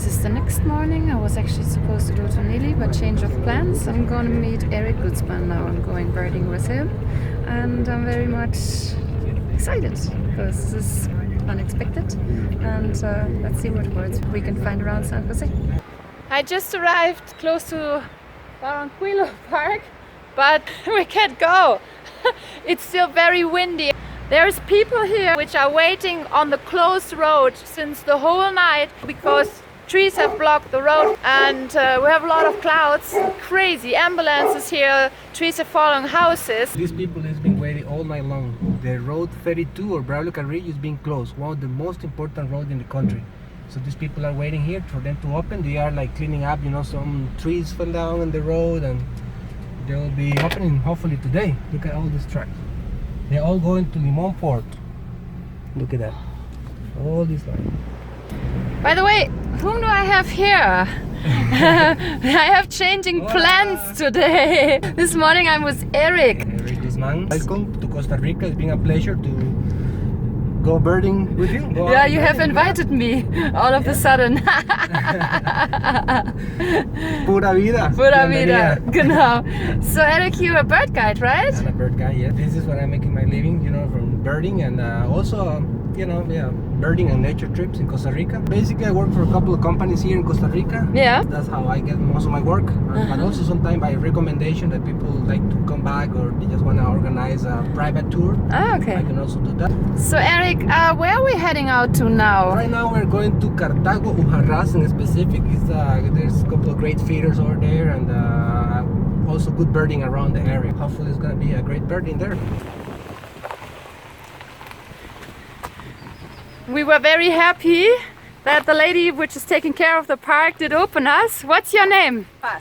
this is the next morning. I was actually supposed to go to Nili, but change of plans. I'm going to meet Eric Gutzmann now. I'm going birding with him. And I'm very much excited because this is unexpected. And let's see what birds we can find around San Jose. I just arrived close to Barranquilla Park, but we can't go. It's still very windy. There's people here which are waiting on the closed road since the whole night because trees have blocked the road and we have a lot of clouds. Crazy ambulances here, trees are falling, houses. These people has been waiting all night long. The road 32 or Braulio Carrillo is being closed, one of the most important roads in the country. So these people are waiting here for them to open. They are like cleaning up, some trees fell down on the road and they will be opening hopefully today. Look at all these trucks. They're all going to Limon Port. Look at that. All these lines. By the way, whom do I have here? I have changing plans today. This morning I'm with Eric. Eric Guzman. Welcome to Costa Rica. It's been a pleasure to go birding with you. Yeah, you have invited me all of a sudden. Pura vida. Pura vida. Genau. So Eric, you're a bird guide, right? I'm a bird guide, yeah. This is what I'm making my living, from birding and also, birding and nature trips in Costa Rica. Basically, I work for a couple of companies here in Costa Rica. Yeah. That's how I get most of my work. But also sometimes by recommendation that people like to come back or they just want to organize a private tour. Ah, okay. I can also do that. So Eric, where are we heading out to now? Right now we're going to Cartago, Ujarras in specific. There's a couple of great feeders over there and also good birding around the area. Hopefully it's going to be a great birding there. We were very happy that the lady which is taking care of the park did open us. What's your name? Paz.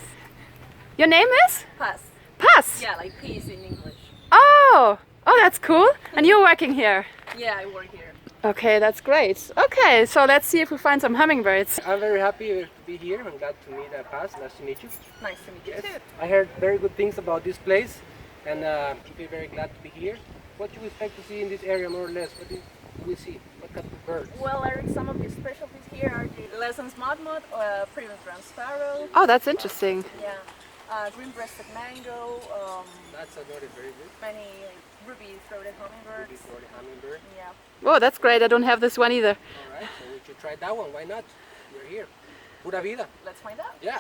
Your name is? Paz. Paz? Yeah, like peace in English. Oh, that's cool. And you're working here? Yeah, I work here. Okay, that's great. Okay, so let's see if we find some hummingbirds. I'm very happy to be here. I'm glad to meet Paz. Nice to meet you. Nice to meet you too. I heard very good things about this place and I'm very glad to be here. What do you expect to see in this area more or less? What do we see? What kind of birds? Well, Eric, some of the specialties here are the Lessons Modmod, Primus ground sparrow. Oh, that's interesting. Yeah, green-breasted mango. That's another very good. Many ruby-throated hummingbirds. Ruby-throated hummingbird. Yeah. Oh, that's great. I don't have this one either. All right, so we should try that one. Why not? We're here. Pura vida. Let's find out. Yeah.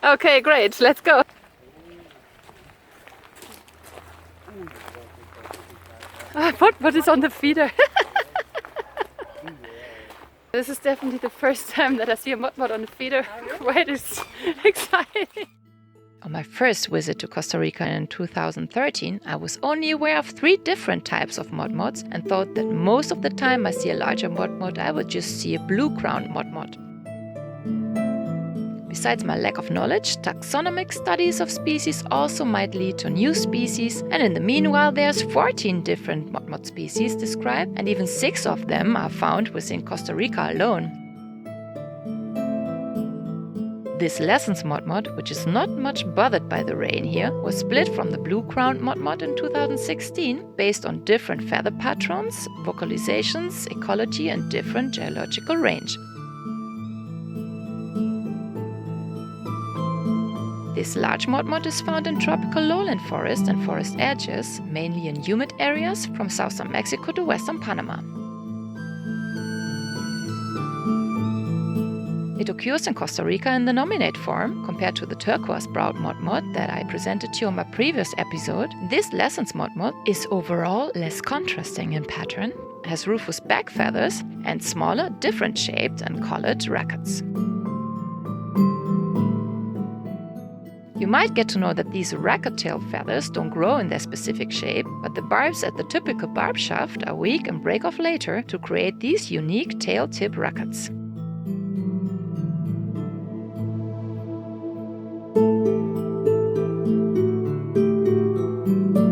Okay, great. Let's go. What is on the feeder? This is definitely the first time that I see a mudmud on the feeder. Quite exciting. On my first visit to Costa Rica in 2013, I was only aware of 3 different types of mudmuds and thought that most of the time I see a larger mudmud, I would just see a blue-crowned mudmud. Besides my lack of knowledge, taxonomic studies of species also might lead to new species, and in the meanwhile there's 14 different mudmud species described, and even 6 of them are found within Costa Rica alone. This Lessons mudmud, which is not much bothered by the rain here, was split from the blue-crowned mudmud in 2016 based on different feather patterns, vocalizations, ecology and different geological range. This large mudmud is found in tropical lowland forest and forest edges, mainly in humid areas from southern Mexico to western Panama. It occurs in Costa Rica in the nominate form, compared to the turquoise-browed mudmud that I presented to you in my previous episode. This Lessons mudmud is overall less contrasting in pattern, has rufous back feathers and smaller, different-shaped and colored rackets. You might get to know that these racket tail feathers don't grow in their specific shape, but the barbs at the typical barb shaft are weak and break off later to create these unique tail tip rackets.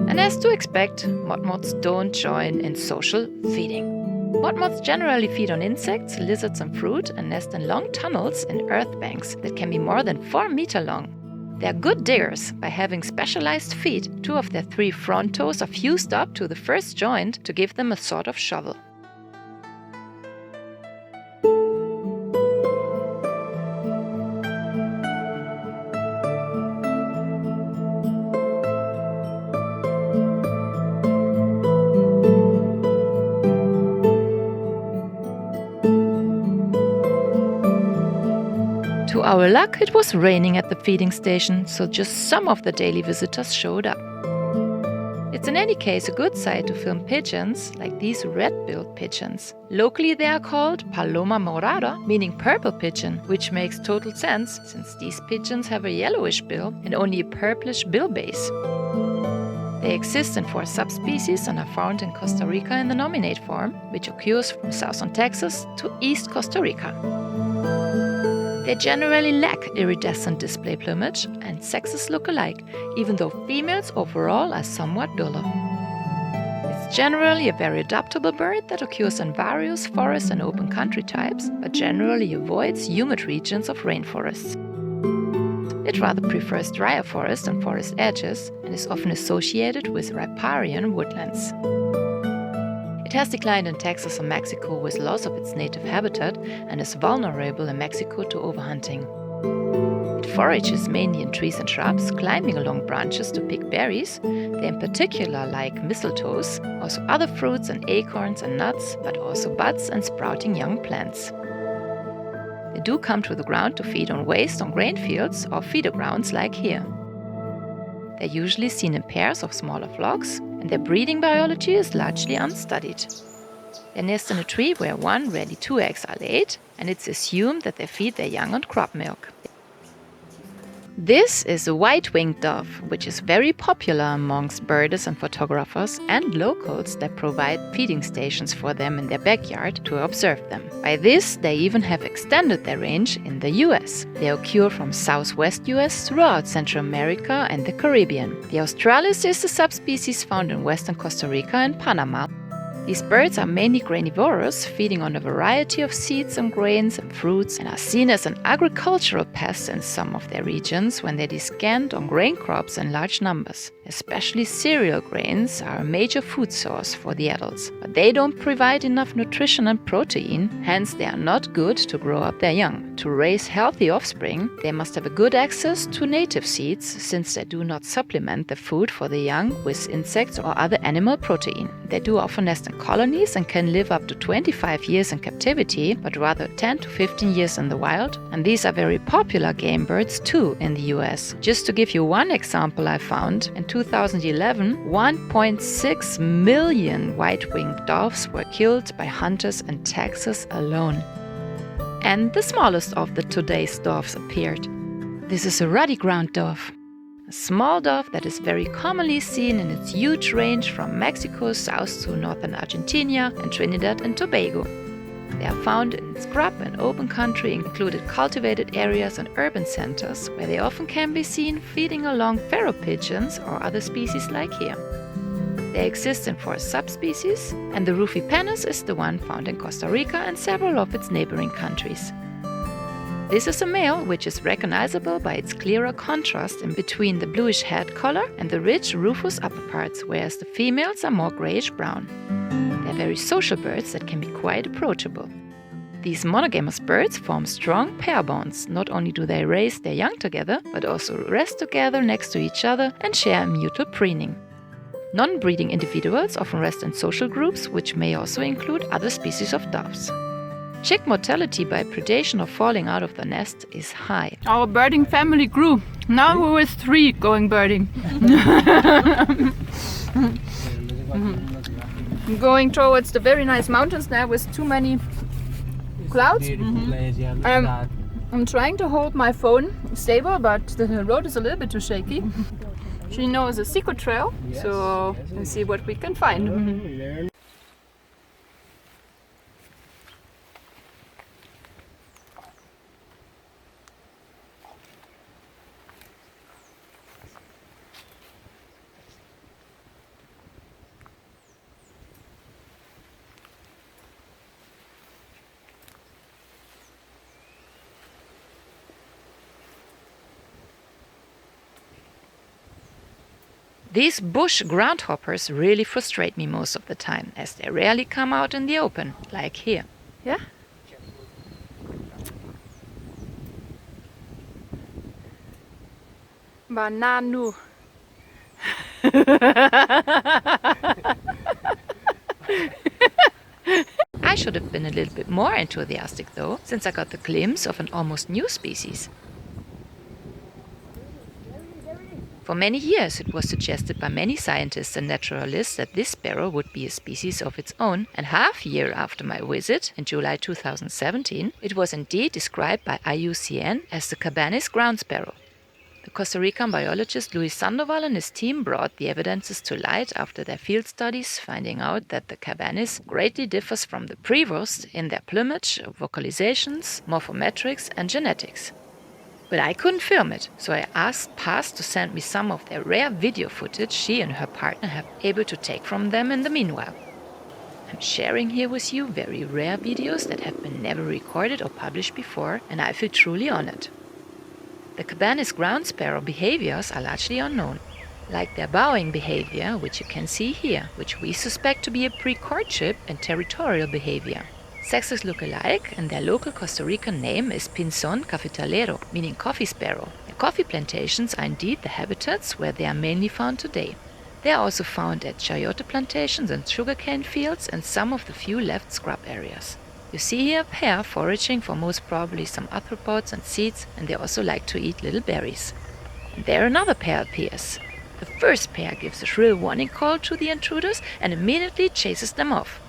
And as to expect, mudmuds don't join in social feeding. Mudmuds generally feed on insects, lizards and fruit and nest in long tunnels in earth banks that can be more than 4 meters long. They're good diggers by having specialized feet. 2 of their 3 front toes are fused up to the first joint to give them a sort of shovel. To our luck, it was raining at the feeding station, so just some of the daily visitors showed up. It's in any case a good site to film pigeons, like these red-billed pigeons. Locally they are called Paloma morada, meaning purple pigeon, which makes total sense since these pigeons have a yellowish bill and only a purplish bill base. They exist in 4 subspecies and are found in Costa Rica in the nominate form, which occurs from southern Texas to East Costa Rica. They generally lack iridescent display plumage and sexes look alike, even though females overall are somewhat duller. It's generally a very adaptable bird that occurs in various forest and open country types, but generally avoids humid regions of rainforests. It rather prefers drier forest and forest edges and is often associated with riparian woodlands. It has declined in Texas and Mexico with loss of its native habitat and is vulnerable in Mexico to overhunting. It forages mainly in trees and shrubs, climbing along branches to pick berries. They in particular like mistletoes, also other fruits and acorns and nuts, but also buds and sprouting young plants. They do come to the ground to feed on waste on grain fields or feeder grounds like here. They're usually seen in pairs of smaller flocks, and their breeding biology is largely unstudied. They nest in a tree where 1, rarely 2 eggs are laid, and it's assumed that they feed their young on crop milk. This is a white-winged dove, which is very popular amongst birders and photographers and locals that provide feeding stations for them in their backyard to observe them. By this, they even have extended their range in the US. They occur from southwest US throughout Central America and the Caribbean. The australis is the subspecies found in western Costa Rica and Panama. These birds are mainly granivorous, feeding on a variety of seeds and grains and fruits, and are seen as an agricultural pest in some of their regions when they descant on grain crops in large numbers. Especially cereal grains are a major food source for the adults, but they don't provide enough nutrition and protein, hence they are not good to grow up their young. To raise healthy offspring, they must have a good access to native seeds, since they do not supplement the food for the young with insects or other animal protein. They do often nest in colonies and can live up to 25 years in captivity, but rather 10 to 15 years in the wild. And these are very popular game birds too in the US. Just to give you one example I found, in 2011, 1.6 million white-winged doves were killed by hunters in Texas alone. And the smallest of the today's doves appeared. This is a ruddy ground dove. A small dove that is very commonly seen in its huge range from Mexico south to northern Argentina and Trinidad and Tobago. They are found in scrub and open country, included cultivated areas and urban centers, where they often can be seen feeding along pharaoh pigeons or other species like here. They exist in 4 subspecies, and the rufipennis is the one found in Costa Rica and several of its neighboring countries. This is a male which is recognizable by its clearer contrast in between the bluish head color and the rich rufous upperparts, whereas the females are more grayish-brown. They are very social birds that can be quite approachable. These monogamous birds form strong pair bonds. Not only do they raise their young together, but also rest together next to each other and share mutual preening. Non-breeding individuals often rest in social groups, which may also include other species of doves. Chick mortality by predation or falling out of the nest is high. Our birding family grew. Now we're with 3 going birding. Going towards the very nice mountains now with too many clouds. I'm trying to hold my phone stable, but the road is a little bit too shaky. She knows a secret trail, so let's see what we can find. These bush groundhoppers really frustrate me most of the time, as they rarely come out in the open, like here. Yeah? Bananu. I should have been a little bit more enthusiastic though, since I got the glimpse of an almost new species. For many years it was suggested by many scientists and naturalists that this sparrow would be a species of its own, and half a year after my visit, in July 2017, it was indeed described by IUCN as the Cabanis ground sparrow. The Costa Rican biologist Luis Sandoval and his team brought the evidences to light after their field studies, finding out that the Cabanis greatly differs from the Prevost in their plumage, vocalizations, morphometrics and genetics. But I couldn't film it, so I asked Paz to send me some of their rare video footage she and her partner have been able to take from them in the meanwhile. I'm sharing here with you very rare videos that have been never recorded or published before, and I feel truly honored. The Cabanis ground sparrow behaviors are largely unknown, like their bowing behavior, which you can see here, which we suspect to be a pre-courtship and territorial behavior. Sexes look alike, and their local Costa Rican name is Pinzón cafetalero, meaning coffee sparrow. The coffee plantations are indeed the habitats where they are mainly found today. They are also found at chayote plantations and sugarcane fields and some of the few left scrub areas. You see here a pair foraging for most probably some arthropods and seeds, and they also like to eat little berries. And there another pair appears. The first pair gives a shrill warning call to the intruders and immediately chases them off.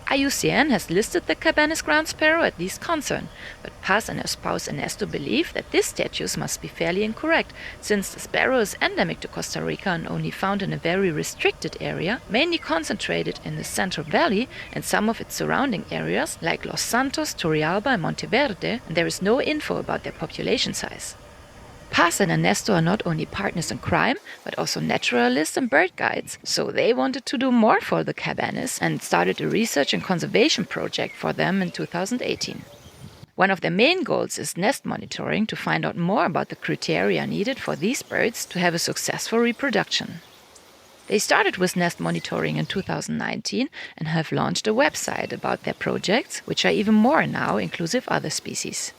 IUCN has listed the Cabanis ground sparrow at least concern, but Paz and her spouse Ernesto believe that this status must be fairly incorrect, since the sparrow is endemic to Costa Rica and only found in a very restricted area, mainly concentrated in the Central Valley and some of its surrounding areas like Los Santos, Turrialba and Monteverde, and there is no info about their population size. Paz and Ernesto are not only partners in crime, but also naturalists and bird guides, so they wanted to do more for the Cabanis and started a research and conservation project for them in 2018. One of their main goals is nest monitoring to find out more about the criteria needed for these birds to have a successful reproduction. They started with nest monitoring in 2019 and have launched a website about their projects, which are even more now inclusive of other species.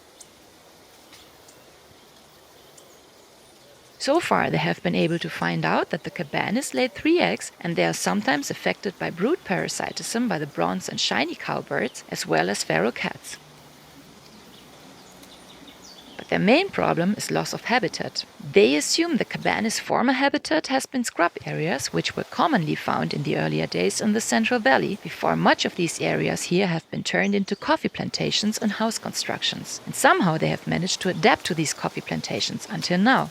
So far, they have been able to find out that the Cabanis laid 3 eggs, and they are sometimes affected by brood parasitism by the bronze and shiny cowbirds, as well as feral cats. But their main problem is loss of habitat. They assume the Cabanis' former habitat has been scrub areas, which were commonly found in the earlier days in the Central Valley, before much of these areas here have been turned into coffee plantations and house constructions. And somehow they have managed to adapt to these coffee plantations until now.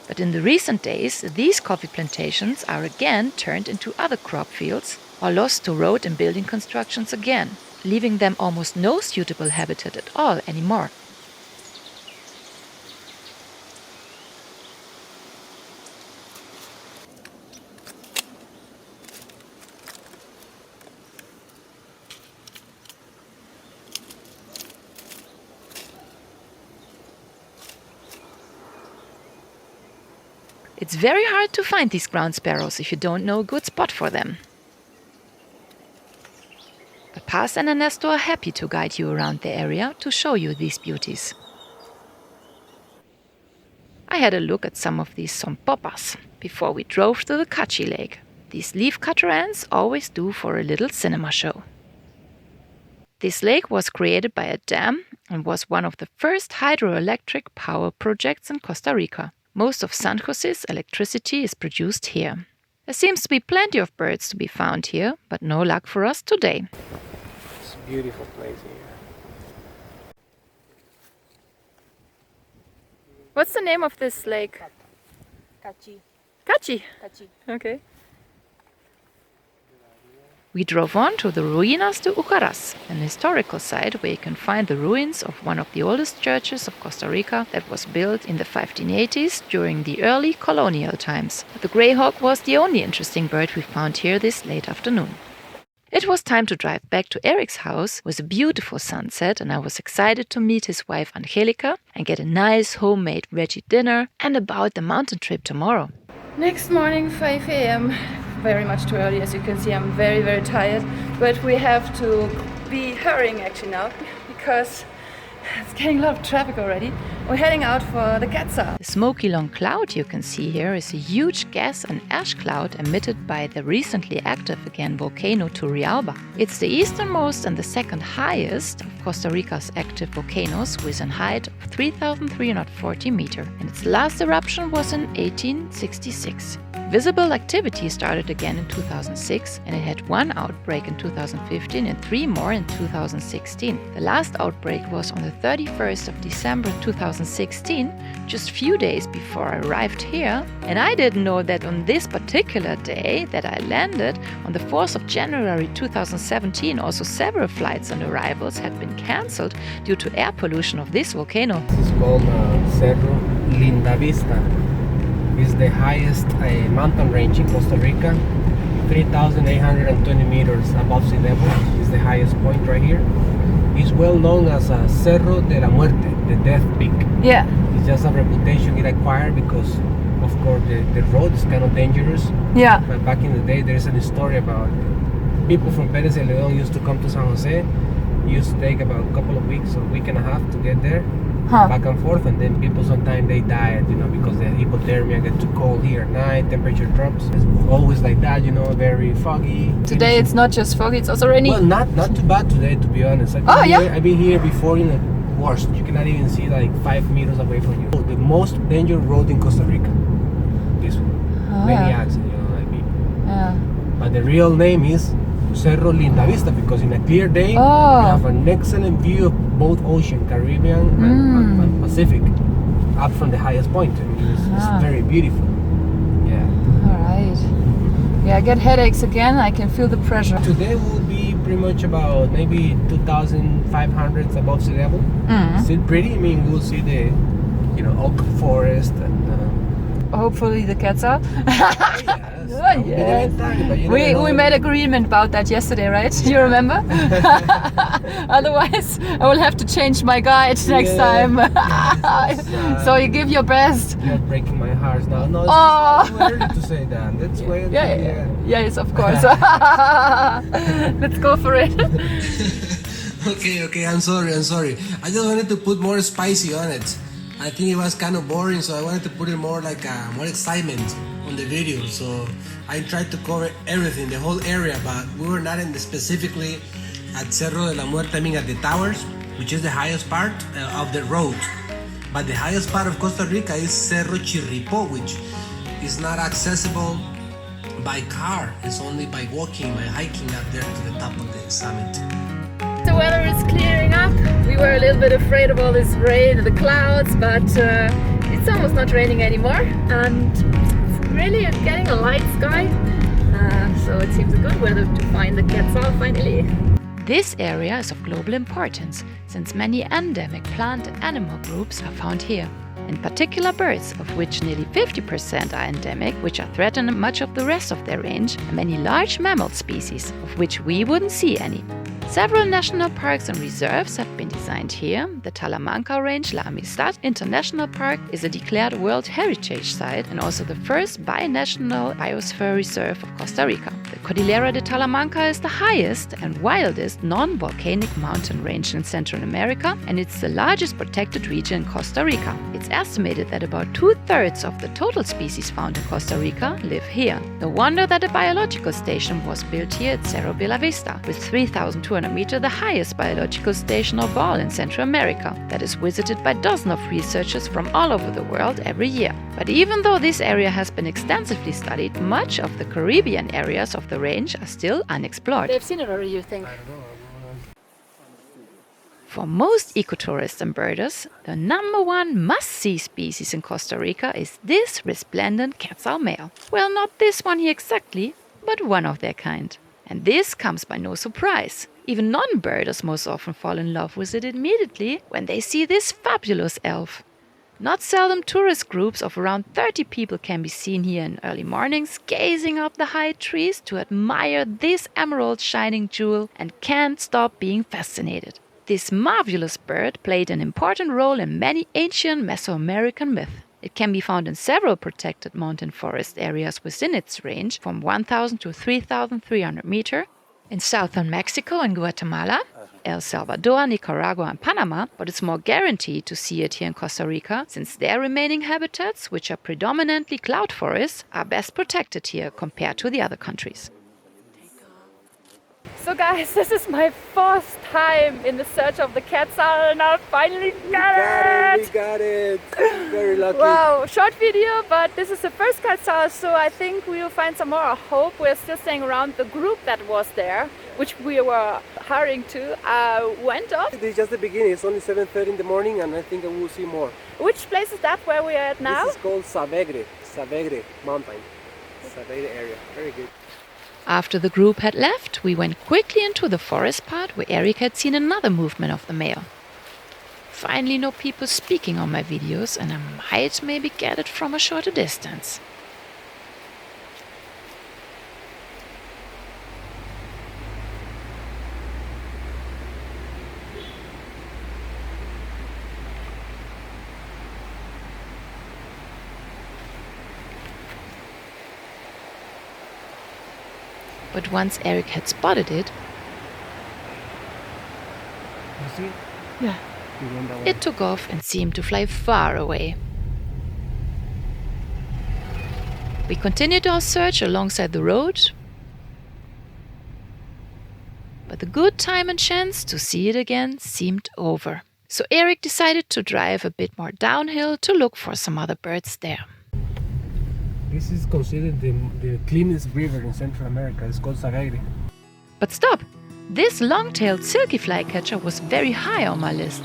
But in the recent days, these coffee plantations are again turned into other crop fields or lost to road and building constructions again, leaving them almost no suitable habitat at all anymore. It's very hard to find these ground sparrows if you don't know a good spot for them. But Paz and Ernesto are happy to guide you around the area to show you these beauties. I had a look at some of these sompopas before we drove to the Cachi Lake. These leafcutter ants always do for a little cinema show. This lake was created by a dam and was one of the first hydroelectric power projects in Costa Rica. Most of San Jose's electricity is produced here. There seems to be plenty of birds to be found here, but no luck for us today. It's a beautiful place here. What's the name of this lake? Cachi. Cachi. Cachi. Okay. We drove on to the Ruinas de Ucaraz, an historical site where you can find the ruins of one of the oldest churches of Costa Rica that was built in the 1580s during the early colonial times. But the greyhawk was the only interesting bird we found here this late afternoon. It was time to drive back to Eric's house with a beautiful sunset, and I was excited to meet his wife Angelica and get a nice homemade veggie dinner and about the mountain trip tomorrow. Next morning, 5 a.m. Very much too early, as you can see. I'm very, very tired, but we have to be hurrying actually now because it's getting a lot of traffic already. we're heading out for the Quetzal. The smoky long cloud you can see here is a huge gas and ash cloud emitted by the recently active again volcano Turrialba. It's the easternmost and the second highest of Costa Rica's active volcanoes with a height of 3,340 meters, and its last eruption was in 1866. Visible activity started again in 2006, and it had one outbreak in 2015 and 3 more in 2016. The last outbreak was on the 31st of December 2016, just a few days before I arrived here, and I didn't know that on this particular day that I landed, on the 4th of January 2017, also several flights and arrivals had been cancelled due to air pollution of this volcano. It's called Cerro Linda Vista. It's the highest mountain range in Costa Rica, 3,820 meters above sea level. Is the highest point right here. It's well known as Cerro de la Muerte, the death peak. Yeah. It's just a reputation it acquired because, of course, the road is kind of dangerous. Yeah. But back in the day, there's a story about people from Pérez de León used to come to San Jose. It used to take about a couple of weeks or a week and a half to get there. Back and forth, and then people sometimes they died, because the hypothermia get too cold here at night, temperature drops. It's always like that, very foggy. Today it's not just foggy, it's also rainy. Well, not too bad today, to be honest. I've been here before, worst. You cannot even see like 5 meters away from you. The most dangerous road in Costa Rica. This one. Many accidents, Yeah. But the real name is Cerro Linda Vista because in a clear day you have an excellent view of both ocean, Caribbean and Pacific, up from the highest point. It's very beautiful. Yeah. All right. Yeah, I get headaches again. I can feel the pressure. Today will be pretty much about maybe 2,500 above sea level. Still pretty. We'll see the oak forest and. Hopefully the Quetzal. Yes. We made agreement about that yesterday, right? You remember? Otherwise, I will have to change my guide next time. So you give your best. You're breaking my heart now. No, it's too early to say that. Let's wait. Yes, of course. Let's go for it. Okay. I'm sorry. I just wanted to put more spicy on it. I think it was kind of boring, so I wanted to put it more like more excitement on the video. So I tried to cover everything, the whole area, but we were not specifically at Cerro de la Muerte, at the towers, which is the highest part of the road. But the highest part of Costa Rica is Cerro Chirripó, which is not accessible by car. It's only by walking, by hiking up there to the top of the summit. The weather is clearing up. We were a little bit afraid of all this rain and the clouds, but it's almost not raining anymore, and it's really getting a light sky, so it seems a good weather to find the Quetzal finally. This area is of global importance since many endemic plant and animal groups are found here. In particular birds, of which nearly 50% are endemic, which are threatening much of the rest of their range, and many large mammal species, of which we wouldn't see any. Several national parks and reserves have been designed here. The Talamanca Range La Amistad International Park is a declared World Heritage Site and also the first binational biosphere reserve of Costa Rica. The Cordillera de Talamanca is the highest and wildest non-volcanic mountain range in Central America, and it's the largest protected region in Costa Rica. It's estimated that about 2/3 of the total species found in Costa Rica live here. No wonder that a biological station was built here at Cerro Bella Vista, with 3,200 meters, the highest biological station of all in Central America, that is visited by dozens of researchers from all over the world every year. But even though this area has been extensively studied, much of the Caribbean areas of the range are still unexplored. They've seen it already, you think? For most ecotourists and birders, the #1 must-see species in Costa Rica is this resplendent Quetzal male. Well, not this one here exactly, but one of their kind. And this comes by no surprise. Even non-birders most often fall in love with it immediately when they see this fabulous elf. Not seldom tourist groups of around 30 people can be seen here in early mornings, gazing up the high trees to admire this emerald shining jewel and can't stop being fascinated. This marvelous bird played an important role in many ancient Mesoamerican myths. It can be found in several protected mountain forest areas within its range from 1,000 to 3,300 meters. In southern Mexico and Guatemala, El Salvador, Nicaragua and Panama, but it's more guaranteed to see it here in Costa Rica, since their remaining habitats, which are predominantly cloud forests, are best protected here compared to the other countries. So guys, this is my first time in the search of the quetzal and I finally got it! We got it! Very lucky. Wow, short video, but this is the first quetzal, so I think we will find some more. I hope we're still staying around. The group that was there, which we were hurrying to, went off. This is just the beginning. It's only 7:30 in the morning and I think I will see more. Which place is that where we are at now? This is called Savegre Mountain. Savegre area. Very good. After the group had left, we went quickly into the forest part where Eric had seen another movement of the male. Finally no people speaking on my videos and I might maybe get it from a shorter distance. But once Eric had spotted it, You see? Yeah. He went that way. it took off and seemed to fly far away. We continued our search alongside the road, but the good time and chance to see it again seemed over. So Eric decided to drive a bit more downhill to look for some other birds there. This is considered the cleanest river in Central America. It's called Savegre. But stop! This long-tailed silky flycatcher was very high on my list.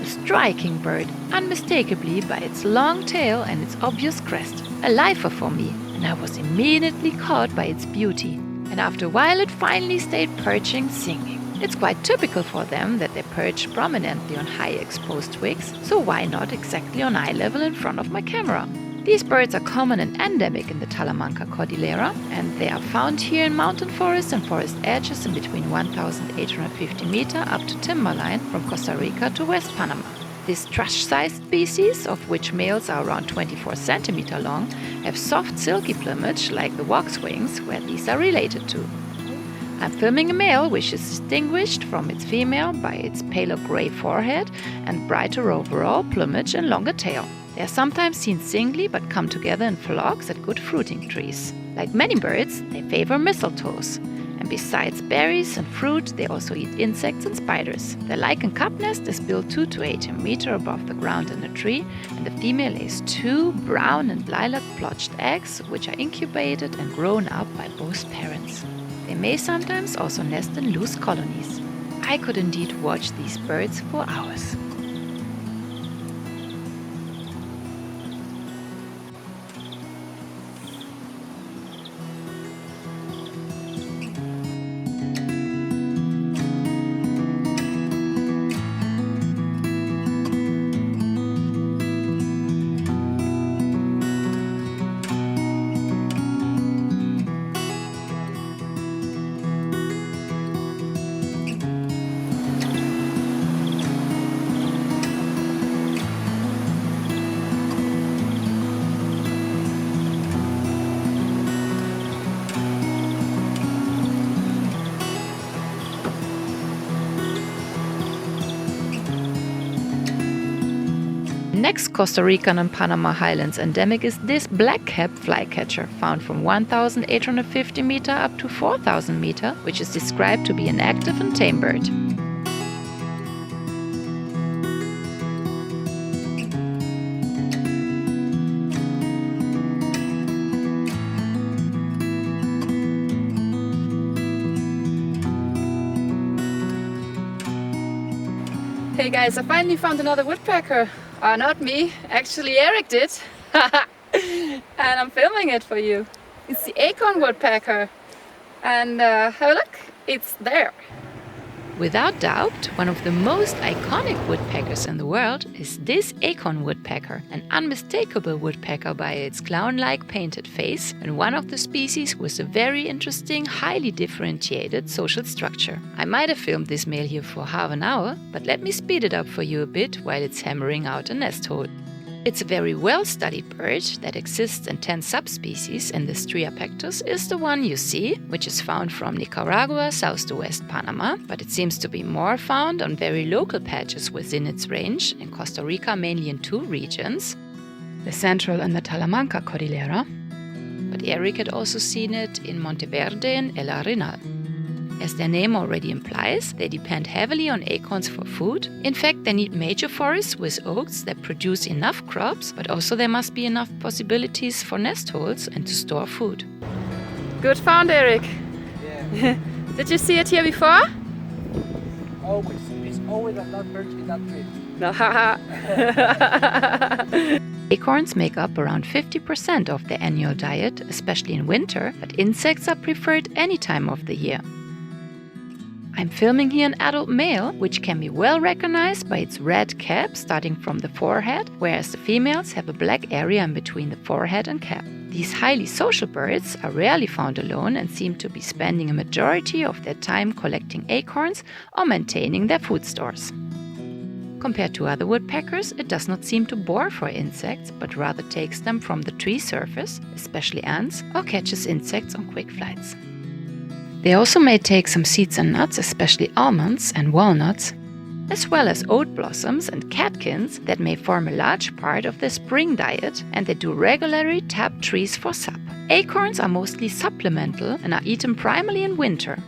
A striking bird, unmistakably by its long tail and its obvious crest. A lifer for me, and I was immediately caught by its beauty. And after a while it finally stayed perching, singing. It's quite typical for them that they perch prominently on high exposed twigs, so why not exactly on eye level in front of my camera? These birds are common and endemic in the Talamanca Cordillera, and they are found here in mountain forests and forest edges in between 1,850 meter up to timberline from Costa Rica to West Panama. This thrush-sized species, of which males are around 24 centimeter long, have soft silky plumage like the waxwings, where these are related to. I'm filming a male which is distinguished from its female by its paler gray forehead and brighter overall plumage and longer tail. They are sometimes seen singly but come together in flocks at good fruiting trees. Like many birds, they favor mistletoes. And besides berries and fruit, they also eat insects and spiders. Their lichen cup nest is built 2 to 8 meters above the ground in a tree, and the female lays 2 brown and lilac blotched eggs, which are incubated and grown up by both parents. They may sometimes also nest in loose colonies. I could indeed watch these birds for hours. Next Costa Rican and Panama Highlands endemic is this black-capped flycatcher, found from 1,850 meter up to 4,000 meter, which is described to be an active and tame bird. Hey guys, I finally found another woodpecker. Not me, actually Eric did. And I'm filming it for you. It's the acorn woodpecker. And have a look, it's there. Without doubt, one of the most iconic woodpeckers in the world is this acorn woodpecker, an unmistakable woodpecker by its clown-like painted face and one of the species with a very interesting, highly differentiated social structure. I might have filmed this male here for half an hour, but let me speed it up for you a bit while it's hammering out a nest hole. It's a very well-studied bird that exists in 10 subspecies, and this Triapectus is the one you see, which is found from Nicaragua south to West Panama, but it seems to be more found on very local patches within its range, in Costa Rica mainly in 2 regions, the Central and the Talamanca Cordillera, but Eric had also seen it in Monteverde and El Arenal. As their name already implies, they depend heavily on acorns for food. In fact, they need major forests with oaks that produce enough crops, but also there must be enough possibilities for nest holes and to store food. Good found, Eric. Yeah. Did you see it here before? Always. It's always at that perch in that tree. No, haha. Acorns make up around 50% of their annual diet, especially in winter, but insects are preferred any time of the year. I'm filming here an adult male, which can be well recognized by its red cap starting from the forehead, whereas the females have a black area in between the forehead and cap. These highly social birds are rarely found alone and seem to be spending a majority of their time collecting acorns or maintaining their food stores. Compared to other woodpeckers, it does not seem to bore for insects, but rather takes them from the tree surface, especially ants, or catches insects on quick flights. They also may take some seeds and nuts, especially almonds and walnuts, as well as oat blossoms and catkins that may form a large part of their spring diet, and they do regularly tap trees for sap. Acorns are mostly supplemental and are eaten primarily in winter.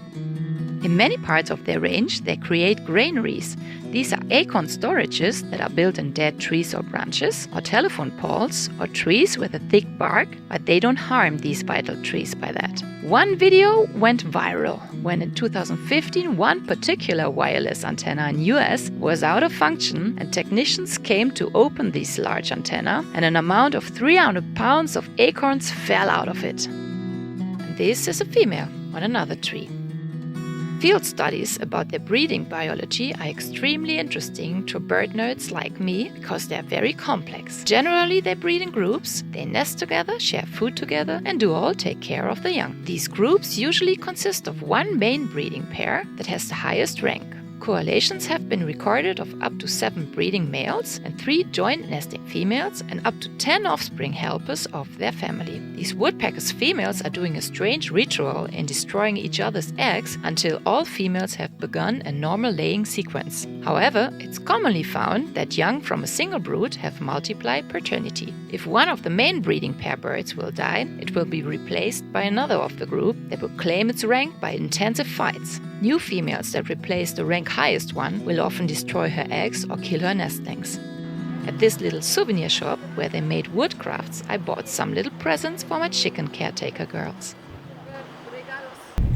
In many parts of their range, they create granaries. These are acorn storages that are built in dead trees or branches, or telephone poles, or trees with a thick bark, but they don't harm these vital trees by that. One video went viral when in 2015 one particular wireless antenna in US was out of function and technicians came to open this large antenna and an amount of 300 pounds of acorns fell out of it. And this is a female on another tree. Field studies about their breeding biology are extremely interesting to bird nerds like me because they are very complex. Generally, they breed in groups, they nest together, share food together, and do all take care of the young. These groups usually consist of one main breeding pair that has the highest rank. Correlations have been recorded of up to 7 breeding males and 3 joint nesting females and up to 10 offspring helpers of their family. These woodpeckers' females are doing a strange ritual in destroying each other's eggs until all females have begun a normal laying sequence. However, it's commonly found that young from a single brood have multiply paternity. If one of the main breeding pair birds will die, it will be replaced by another of the group that will claim its rank by intensive fights. New females that replace the rank highest one will often destroy her eggs or kill her nestlings. At this little souvenir shop where they made wood crafts, I bought some little presents for my chicken caretaker girls.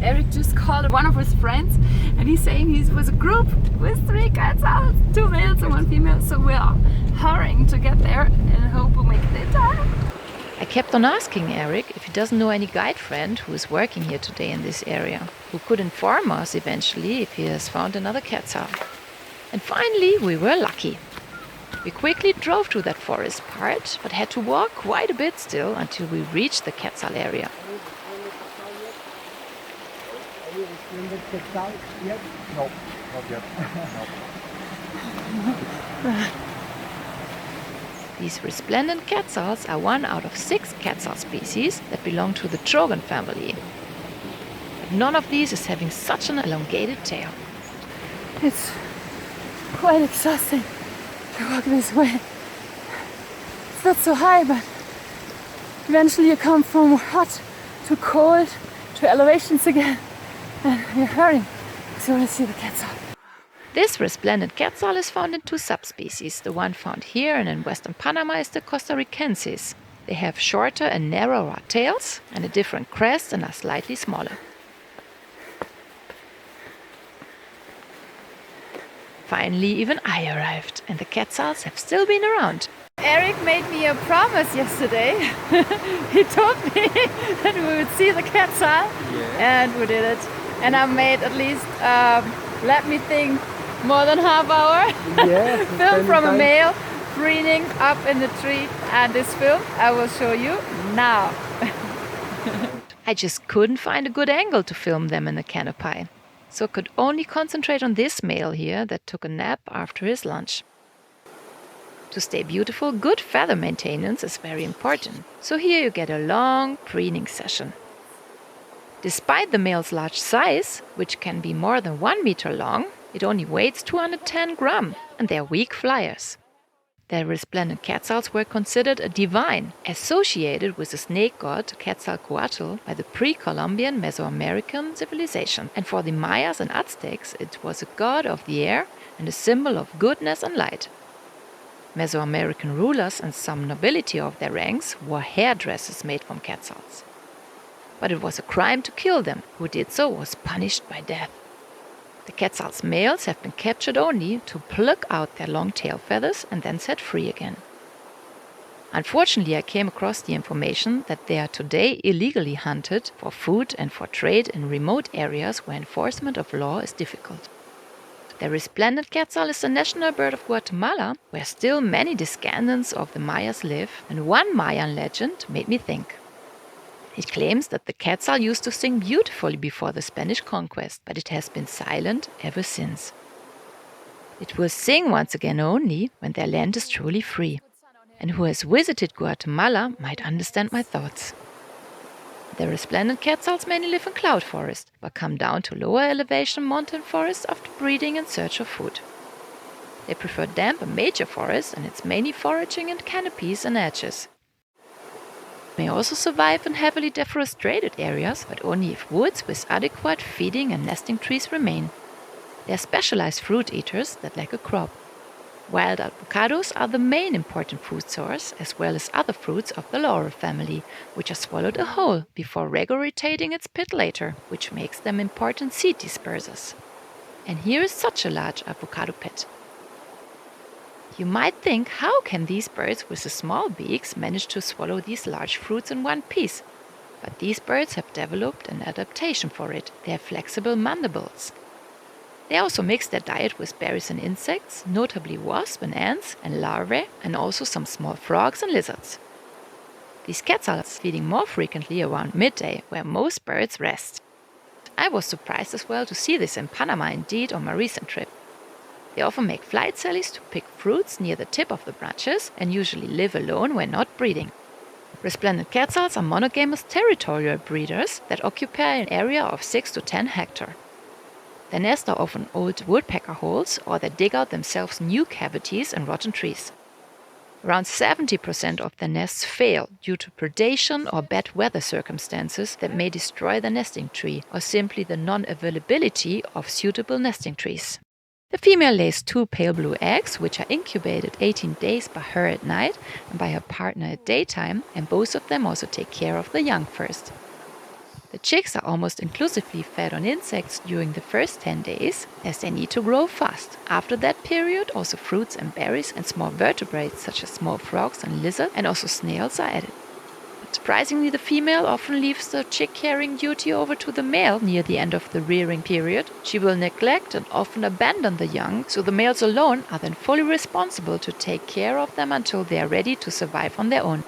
Eric just called one of his friends and he's saying he was a group with 3 cats out, 2 males and 1 female, so we are hurrying to get there and hope we'll make it in time. I kept on asking Eric if he doesn't know any guide friend who is working here today in this area, who could inform us eventually if he has found another quetzal. And finally we were lucky. We quickly drove to that forest part, but had to walk quite a bit still until we reached the quetzal area. No, not yet. These resplendent quetzals are one out of 6 quetzal species that belong to the Trogon family. But none of these is having such an elongated tail. It's quite exhausting to walk this way. It's not so high, but eventually you come from hot to cold to elevations again, and you're hurrying because you want to see the quetzal. This resplendent quetzal is found in 2 subspecies. The one found here and in western Panama is the Costa Ricensis. They have shorter and narrower tails and a different crest and are slightly smaller. Finally, even I arrived, and the quetzals have still been around. Eric made me a promise yesterday. He told me that we would see the quetzal, and we did it. And I made at least, let me think, more than half hour film from a male preening up in the tree, and this film I will show you now. I just couldn't find a good angle to film them in the canopy, so could only concentrate on this male here that took a nap after his lunch. To stay beautiful, good feather maintenance is very important. So here you get a long preening session. Despite the male's large size, which can be more than 1 meter long, it only weighs 210 grams, and they are weak flyers. The resplendent quetzals were considered a divine, associated with the snake god Quetzalcoatl by the pre-Columbian Mesoamerican civilization. And for the Mayas and Aztecs, it was a god of the air and a symbol of goodness and light. Mesoamerican rulers and some nobility of their ranks wore hairdresses made from quetzals. But it was a crime to kill them. Who did so was punished by death. The quetzal's males have been captured only to pluck out their long tail feathers and then set free again. Unfortunately, I came across the information that they are today illegally hunted for food and for trade in remote areas where enforcement of law is difficult. The resplendent quetzal is the national bird of Guatemala, where still many descendants of the Mayas live, and one Mayan legend made me think. It claims that the quetzal used to sing beautifully before the Spanish conquest, but it has been silent ever since. It will sing once again only when their land is truly free. And who has visited Guatemala might understand my thoughts. The resplendent quetzals mainly live in cloud forest, but come down to lower elevation mountain forests after breeding in search of food. They prefer damp and major forests, and it's mainly foraging in canopies and edges. May also survive in heavily deforested areas, but only if woods with adequate feeding and nesting trees remain. They are specialized fruit eaters that lack a crop. Wild avocados are the main important food source, as well as other fruits of the laurel family, which are swallowed whole before regurgitating its pit later, which makes them important seed dispersers. And here is such a large avocado pit. You might think, how can these birds with the small beaks manage to swallow these large fruits in one piece? But these birds have developed an adaptation for it. They have flexible mandibles. They also mix their diet with berries and insects, notably wasps and ants and larvae, and also some small frogs and lizards. These quetzals feeding more frequently around midday, where most birds rest. I was surprised as well to see this in Panama indeed on my recent trip. They often make flight sallies to pick fruits near the tip of the branches and usually live alone when not breeding. Resplendent quetzals are monogamous territorial breeders that occupy an area of 6 to 10 hectares. Their nests are often old woodpecker holes, or they dig out themselves new cavities in rotten trees. Around 70% of their nests fail due to predation or bad weather circumstances that may destroy the nesting tree, or simply the non-availability of suitable nesting trees. The female lays 2 pale blue eggs, which are incubated 18 days by her at night and by her partner at daytime, and both of them also take care of the young first. The chicks are almost exclusively fed on insects during the first 10 days, as they need to grow fast. After that period, also fruits and berries and small vertebrates such as small frogs and lizards and also snails are added. Surprisingly, the female often leaves the chick-carrying duty over to the male near the end of the rearing period. She will neglect and often abandon the young, so the males alone are then fully responsible to take care of them until they are ready to survive on their own.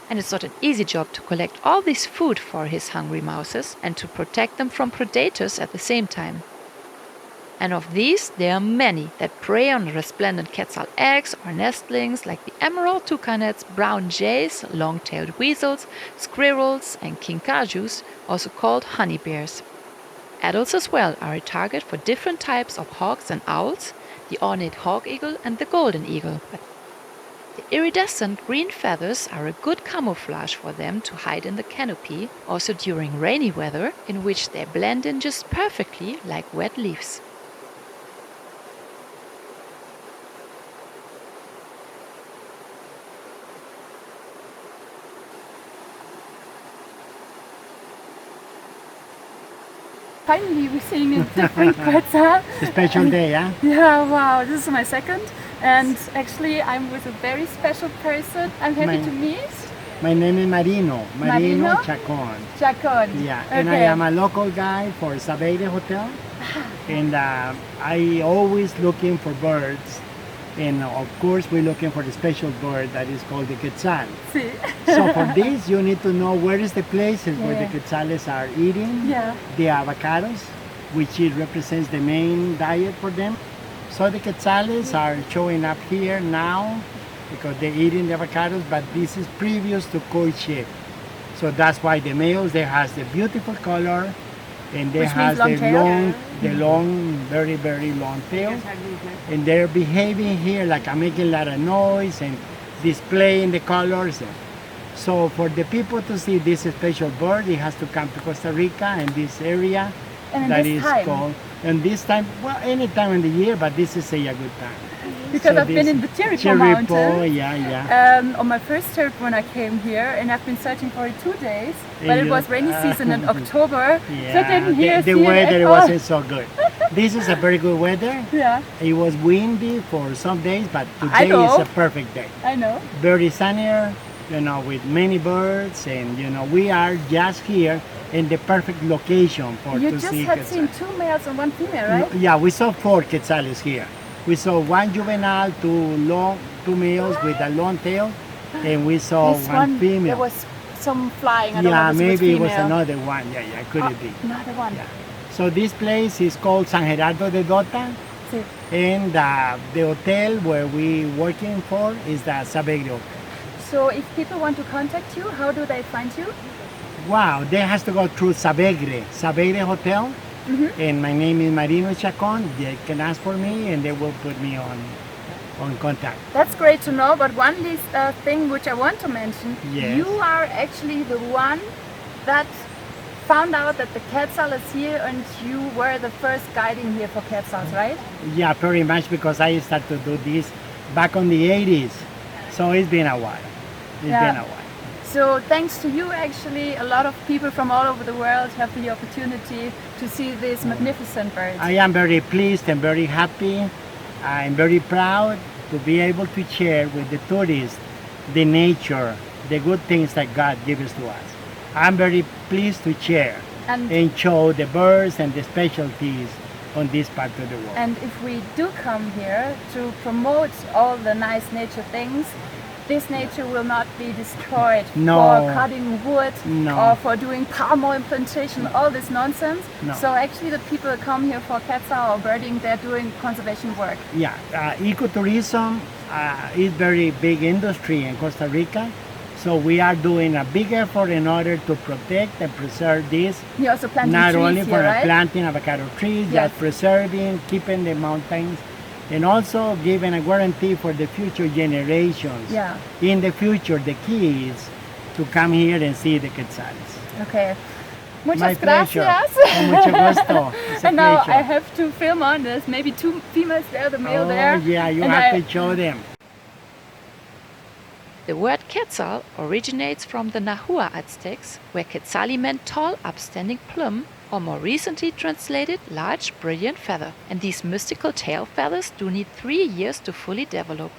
And it's not an easy job to collect all this food for his hungry mouses and to protect them from predators at the same time. And of these, there are many that prey on the resplendent quetzal eggs or nestlings like the emerald toucanets, brown jays, long-tailed weasels, squirrels, and kinkajous, also called honey bears. Adults as well are a target for different types of hawks and owls, the ornate hawk eagle and the golden eagle. But the iridescent green feathers are a good camouflage for them to hide in the canopy, also during rainy weather, in which they blend in just perfectly like wet leaves. Finally, we're seeing a different quetzal. A special day, huh? Yeah, wow, this is my second. And actually, I'm with a very special person I'm happy to meet. My name is Marino Marino? Chacon. Chacon. Yeah, Okay. and I am a local guide for Sabeire Hotel. And I always looking for birds. And of course, we're looking for the special bird that is called the quetzal. Sí. So for this, you need to know where is the places where Yeah. the quetzales are eating Yeah. the avocados, which it represents the main diet for them. So the quetzales are showing up here now because they're eating the avocados, but this is previous to courtship. So that's why the males, they has the beautiful color, and they Which has means the long, very, very long tail. And they're behaving here like I'm making a lot of noise and displaying the colors. So for the people to see this special bird, it has to come to Costa Rica and this area And that this is time? called. And this time, well, any time in the year, but this is a good time. Because So I've been this- in the Cerro Cerro, mountain yeah. on my first trip when I came here, and I've been searching for it 2 days, but And it you- was rainy season in October, so I Yeah, didn't hear the see it weather at all. wasn't so good. This is a very good weather. Yeah, It was windy for some days, but I today know. is a perfect day. I know. Very sunnier, with many birds, and we are just here in the perfect location for You to just see had quetzal. seen 2 males and 1 female, right? Yeah, we saw 4 quetzales here. We saw 1 juvenile, 2 males with a long tail, and we saw This 1 female. there was some flying. I don't Yeah, know if maybe it was was female. another one. Yeah, could it be? Another one. Yeah. So this place is called San Gerardo de Dota, Sí. and the hotel where we working for is the Sabegre Hotel. So if people want to contact you, how do they find you? Wow, they has to go through Sabegre Hotel, and my name is Marino Chacon. They can ask for me, and they will put me on contact. That's great to know, but one thing which I want to mention, Yes. you are actually the one that found out that the quetzal is here, and you were the first guiding here for quetzals, right? Yeah, pretty much, because I started to do this back on the 80s, so it's been a while. It's Yeah. been a while. So thanks to you, actually, a lot of people from all over the world have the opportunity to see these magnificent birds. I am very pleased and very happy. I'm very proud to be able to share with the tourists the nature, the good things that God gives to us. I'm very pleased to share And and show the birds and the specialties on this part of the world. And if we do come here to promote all the nice nature things, this nature will not be destroyed No. for cutting wood No. or for doing palm oil plantation, all this nonsense. No. So actually the people that come here for quetzal or birding, they're doing conservation work. Yeah, ecotourism is very big industry in Costa Rica. So we are doing a big effort in order to protect and preserve this. You're also planting Not trees only here, for right? planting avocado trees, Yes. just preserving, keeping the mountains, and also giving a guarantee for the future generations. Yeah. In the future, the kids to come here and see the quetzales. Okay. Muchas My pleasure. gracias. And mucho gusto. It's a And now pleasure. I have to film on this. Maybe 2 females there, the male Oh, there. yeah, you and have I- to show them. The word quetzal originates from the Nahua Aztecs, where quetzali meant tall, upstanding plume, or more recently translated large, brilliant feather. And these mystical tail feathers do need 3 years to fully develop.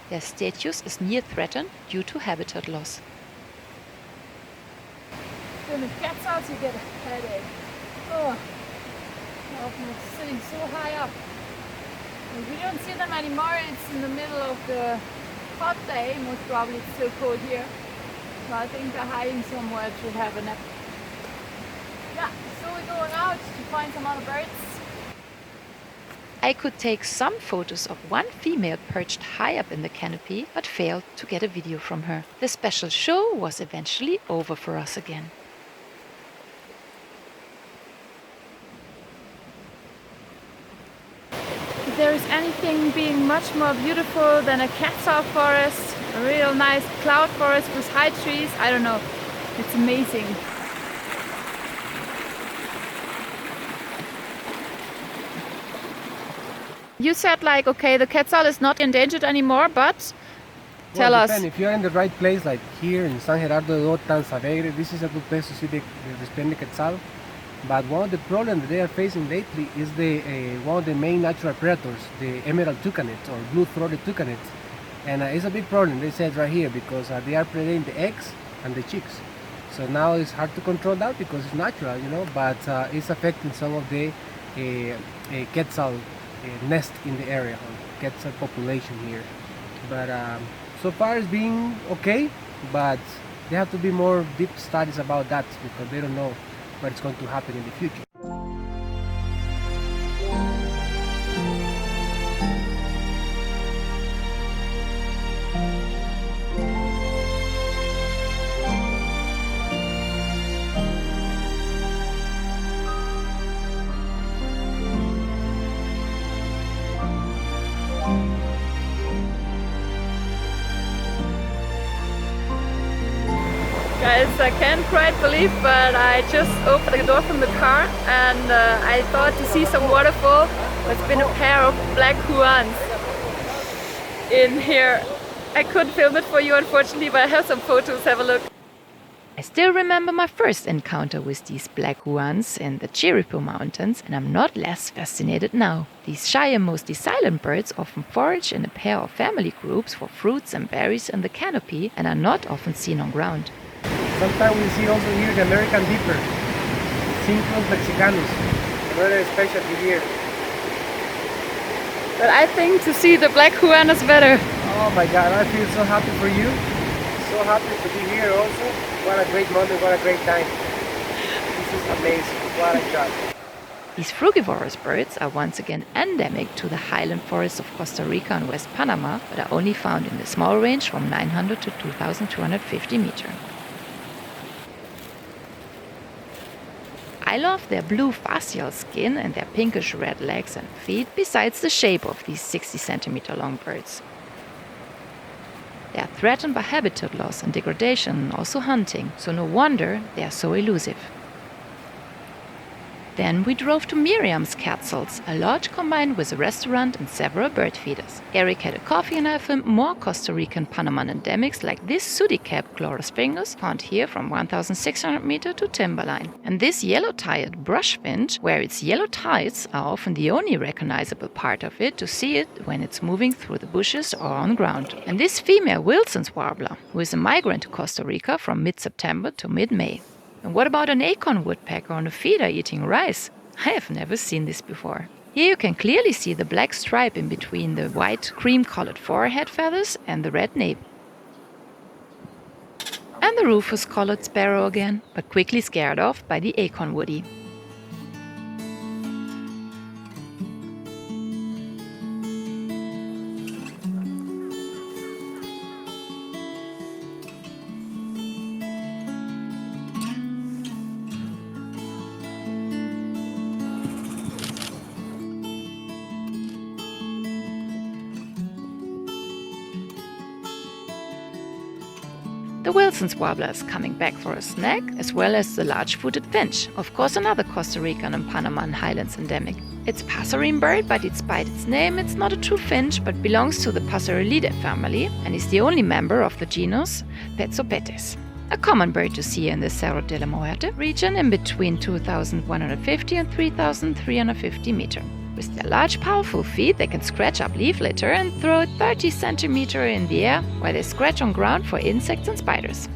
Their status is near threatened due to habitat loss. When the cat's out, you get a headache. Oh, sitting so high up. And we don't see them anymore. It's in the middle of the hot day. Most probably it's still cold here. So I think they're hiding somewhere to have a nap. Yeah, so we're going out to find some other birds. I could take some photos of one female perched high up in the canopy, but failed to get a video from her. The special show was eventually over for us again. If there is anything being much more beautiful than a quetzal forest, a real nice cloud forest with high trees, I don't know. It's amazing. You said like, okay, the quetzal is not endangered anymore, but tell us. If you're in the right place, like here in San Gerardo de Dota and Sabegre, this is a good place to see the Spende Quetzal. But one of the problems that they are facing lately is one of the main natural predators, the emerald toucanet or blue-throated toucanet. And it's a big problem, they said right here, because they are predating the eggs and the chicks. So now it's hard to control that because it's natural, but it's affecting some of the quetzal nest in the area, or quetzal population here. But so far it's been okay, but there have to be more deep studies about that because they don't know what's going to happen in the future. Guys, I can't quite believe, but I just opened the door from the car and I thought to see some waterfall. There's been a pair of black huans in here. I couldn't film it for you, unfortunately, but I have some photos. Have a look. I still remember my first encounter with these black huans in the Chiripo Mountains, and I'm not less fascinated now. These shy and mostly silent birds often forage in a pair of family groups for fruits and berries in the canopy and are not often seen on ground. Sometimes we see also here the American Dipper, Cinclus mexicanus, another specialty here. But I think to see the black huan is better. Oh my God, I feel so happy for you. So happy to be here also. What a great moment, what a great time. This is amazing, what a job. These frugivorous birds are once again endemic to the highland forests of Costa Rica and West Panama, but are only found in the small range from 900 to 2,250 meters. I love their blue facial skin and their pinkish red legs and feet, besides the shape of these 60 centimeter long birds. They are threatened by habitat loss and degradation and also hunting, so no wonder they are so elusive. Then we drove to Miriam's Castles, a lodge combined with a restaurant and several bird feeders. Eric had a coffee and I filmed more Costa Rican Panaman endemics like this sooty-cap chlorophingus found here from 1,600 meters to timberline. And this yellow-tied brushfinch, where its yellow tides are often the only recognizable part of it to see it when it's moving through the bushes or on ground. And this female Wilson's warbler, who is a migrant to Costa Rica from mid-September to mid-May. And what about an acorn woodpecker on a feeder eating rice? I have never seen this before. Here you can clearly see the black stripe in between the white cream-colored forehead feathers and the red nape. And the rufous-colored sparrow again, but quickly scared off by the acorn woody. The Wilson's warbler is coming back for a snack, as well as the large-footed finch, of course another Costa Rican and Panaman highlands endemic. It's a passerine bird, but despite its name, it's not a true finch, but belongs to the Passerellidae family and is the only member of the genus Petzopetes. A common bird to see in the Cerro de la Muerte region in between 2,150 and 3,350 meters. With their large, powerful feet, they can scratch up leaf litter and throw it 30 centimeters in the air, while they scratch on ground for insects and spiders.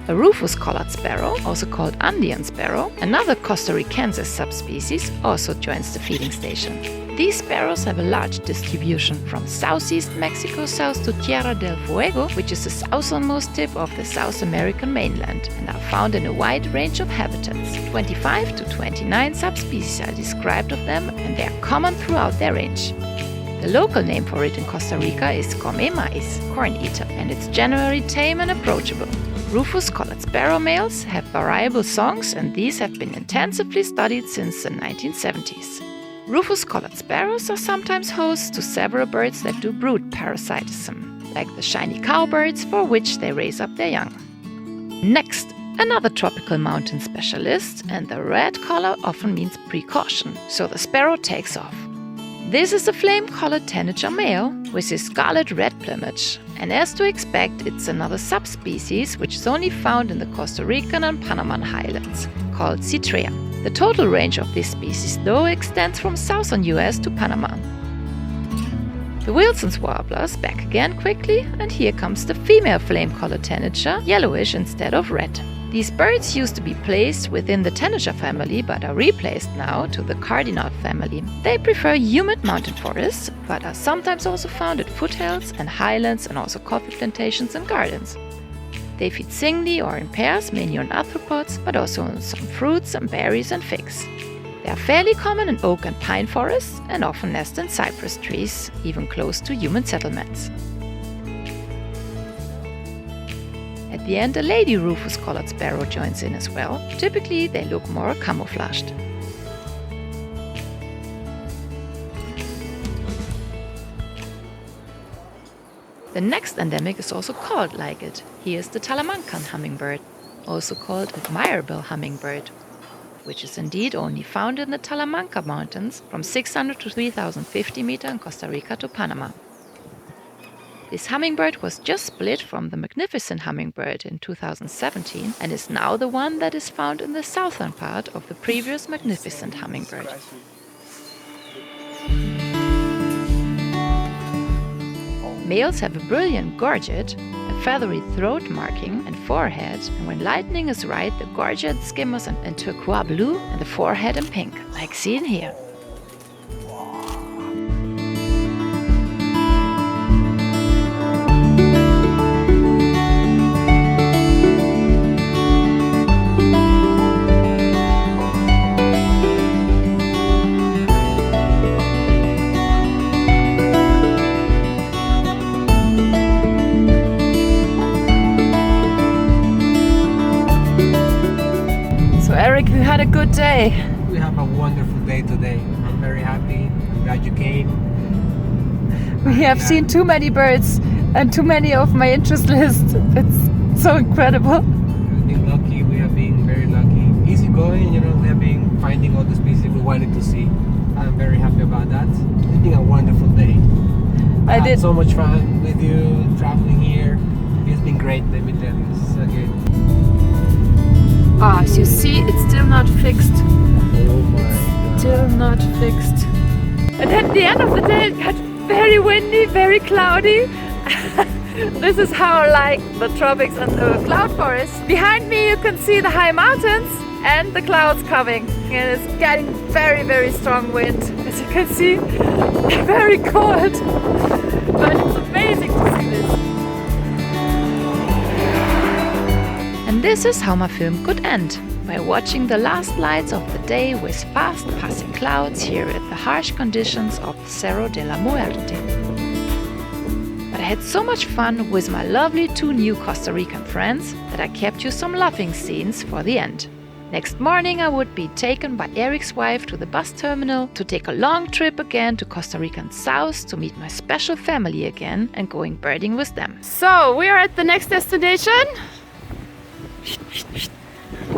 A rufous-collared sparrow, also called Andean sparrow, another Costa Ricensis subspecies, also joins the feeding station. These sparrows have a large distribution from southeast Mexico south to Tierra del Fuego, which is the southernmost tip of the South American mainland, and are found in a wide range of habitats. 25 to 29 subspecies are described of them, and they are common throughout their range. The local name for it in Costa Rica is come maíz, corn eater, and it's generally tame and approachable. Rufous-collared sparrow males have variable songs, and these have been intensively studied since the 1970s. Rufous-collared sparrows are sometimes hosts to several birds that do brood parasitism, like the shiny cowbirds, for which they raise up their young. Next, another tropical mountain specialist, and the red color often means precaution, so the sparrow takes off. This is a flame-colored tanager male with his scarlet red plumage, and as to expect, it's another subspecies which is only found in the Costa Rican and Panaman highlands, called Citrea. The total range of this species, though, extends from southern US to Panama. The Wilson's warbler is back again quickly, and here comes the female flame-colored tanager, yellowish instead of red. These birds used to be placed within the tanager family, but are replaced now to the cardinal family. They prefer humid mountain forests, but are sometimes also found at foothills and highlands and also coffee plantations and gardens. They feed singly or in pairs, mainly on arthropods, but also on some fruits and berries and figs. They are fairly common in oak and pine forests and often nest in cypress trees, even close to human settlements. At the end, a lady rufous-collared sparrow joins in as well. Typically, they look more camouflaged. The next endemic is also called like it. He is the Talamancan hummingbird, also called admirable hummingbird, which is indeed only found in the Talamanca Mountains from 600 to 3050 meters in Costa Rica to Panama. This hummingbird was just split from the magnificent hummingbird in 2017 and is now the one that is found in the southern part of the previous magnificent hummingbird. Males have a brilliant gorget, a feathery throat marking and forehead, and when lightning is right, the gorget skimmers in turquoise blue and the forehead in pink, like seen here. Eric, we had a good day. We have a wonderful day today. I'm very happy. I'm glad you came. We have seen too many birds and too many of my interest list. It's so incredible. We've been lucky. We have been very lucky. Easy going, you know. We have been finding all the species we wanted to see. I'm very happy about that. It's been a wonderful day. I had so much fun with you traveling here. It's been great. Let me tell you, it's so good. Ah, as you see, it's still not fixed. Oh my God. Still not fixed. And at the end of the day, it got very windy, very cloudy. This is how I like the tropics and the cloud forest. Behind me, you can see the high mountains and the clouds coming. And it's getting very, very strong wind. As you can see, very cold. But it's amazing to see this. And this is how my film could end, by watching the last lights of the day with fast passing clouds here at the harsh conditions of Cerro de la Muerte. But I had so much fun with my lovely 2 new Costa Rican friends that I kept you some laughing scenes for the end. Next morning I would be taken by Eric's wife to the bus terminal to take a long trip again to Costa Rican South to meet my special family again and going birding with them. So, we are at the next destination.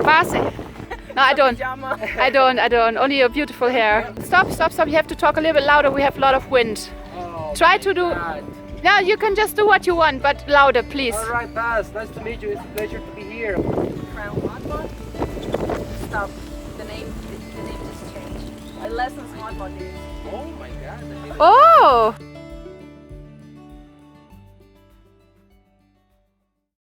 Pase. No, I don't. Only your beautiful hair. Stop. You have to talk a little bit louder. We have a lot of wind. Oh, Try to do... No, you can just do what you want, but louder, please. All right, Paz. Nice to meet you. It's a pleasure to be here. Stop. The name just changed. A lessons mod. Oh my God. Oh!